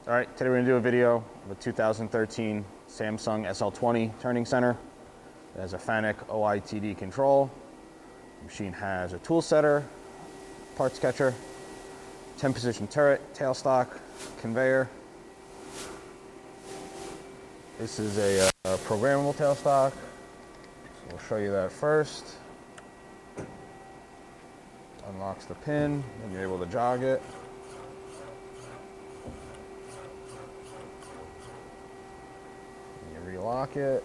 All right, today we're gonna do a video of a 2013 Samsung SL-20 turning center. It has a FANUC OITD control. The machine has a tool setter, parts catcher, 10-position turret, tailstock, conveyor. This is a programmable tailstock. So we'll show you that first. Unlocks the pin, and you're able to jog it. Relock it.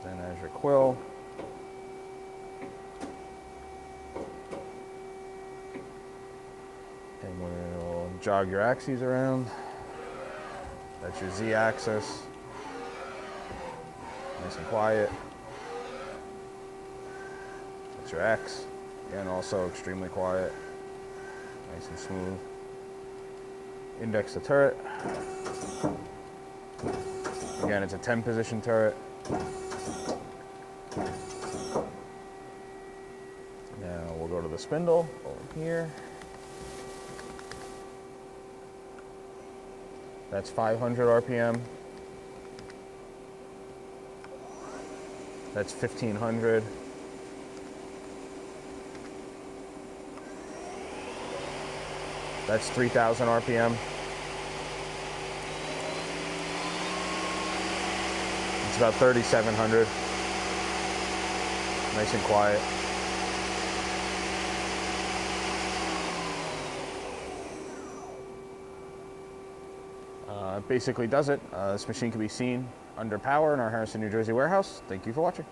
Then there's your quill. And we'll jog your axes around. That's your Z axis. Nice and quiet. That's your X. Again, also extremely quiet. Nice and smooth. Index the turret. Again, it's a 10-position turret. Now we'll go to the spindle over here. That's 500 RPM. That's 1500. That's 3000 RPM. It's about 3700. Nice and quiet. Basically does it. This machine can be seen under power in our Harrison, New Jersey warehouse. Thank you for watching.